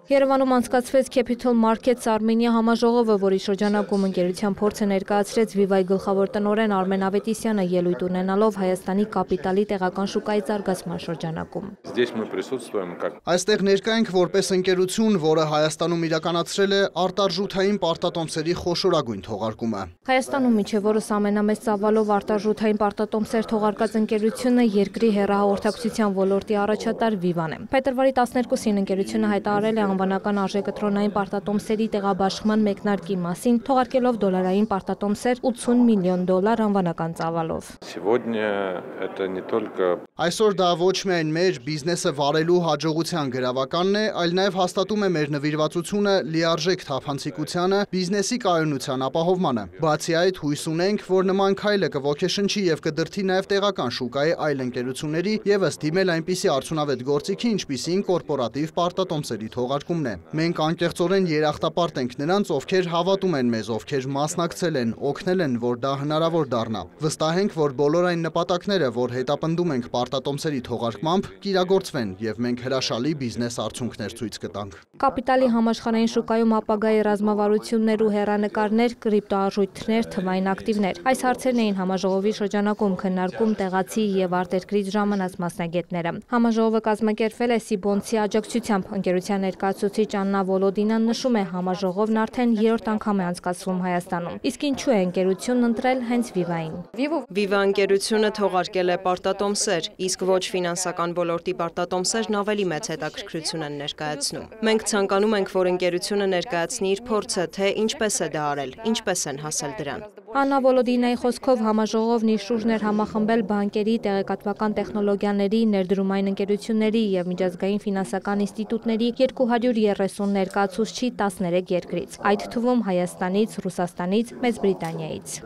Երևանում անցկացվեց Capital Markets Armenia համաժողովը, որի շրջանակում ընկերության փորձը ներկայացրեց Viva-ի գլխավոր տնօրեն Արմեն Ավետիսյանը ելույթ ունենալով Հայաստանի կապիտալի տեղական շուկայի զարգացման շրջանակում։ Այստեղ ներկա ենք որպես ընկերություն, որը Հայաստանում իրականացրել է արտարժութային պարտատոմսերի խոշորագույն թողարկումը։ Հայաստանում մինչև օրս ամենամեծ ծավալով արտարժութային պարտատոմսեր թողարկած ընկերությունը երկրի հեռահաղորդակցության ոլորտի առաջատար Viva-ն է։ Փետրվարի 12-ին ընկերությունը հայտարարել է անվանական արժեկտրոնային պարտատոմսերի տեղաբաշխման մեկնարկի մասին, թողարկելով դոլարային պարտատոմսեր $80 միլիոն անվանական ծավալով։ Այսօր դա ոչ միայն մեր բիզնեսը վարելու հաջողության գրավականն է, այլ նաև հաստատում է մեր նվիրվածությունը լիարժեք թափանցիկությանը, բիզնեսի կայունության ապահովմանը։ Բացի այդ, հույս ունենք, որ նման քայլը կոգեշնչի եւ կդրդի նաև տեղական շուկայի այլ ընկերությունների եւս դիմել այնպիսի արդյունավետ գործիքի, ինչպիսին կորպորատիվ պարտատոմսերի թողարկումն է։ Մենք անկեղծորեն երախտապարտ ենք նրանց, ովքեր հավատում են մեզ, ովքեր մասնակցել են, օգնել են, որ դա հնարավոր դառնա։ Վստահ ենք, որ բոլոր այն նպատակները, որ հետապնդում ենք պարտատոմսերի թողարկմամբ, կիրագործվեն եւ մենք հրաշալի բիզնես արդյունքներ ցույց կտանք։ Կապիտալի համաշխարհային շուկայում ապագայի ռազմավարություններ ու հեռանկարներ, կրիպտոարժույթներ, թվային ակտիվներ։ Այս հարցերն էին համաժողովի շրջանակում քննարկում տեղացի եւ արտերկրից ժամանած մասնագետները։ Համաժողովը կազմակերպվել է Սիբոնցի աջակցությամբ։ Ընկերության ներկայացուցիչ Աննա Վոլոդինան նշում է, համաժողովն արդեն 3-րդ անգամ է անցկացվում Հայաստանում։ Իսկ ինչու է ընկերությունն ընտրել հենց Viva-ին։ Viva ընկերությունը թողարկել է պարտատոմսեր, իսկ ոչ ֆինանսական ոլորտի պարտատոմսերն ավելի մեծ հետաքրքրություն են ներկայացնում։ Մենք ցանկանում ենք, որ ընկերությունը ներկայացնի իր փորձը, թե ինչպես է դա արել, ինչպես են հասել դրան։ Աննա Վոլոդինայի խոսքով համաժողովն իր շուրջն էր համախմբել բանկերի, տեղեկատվական տեխնոլոգիաների, ներդրումային ընկերությունների եւ միջազգային ֆինանսական ինստիտուտների 230 ներկայացուցչի 13 երկրից, այդ թվում Հայաստանից, Ռուսաստանից, Մեծ Բրիտանիայից։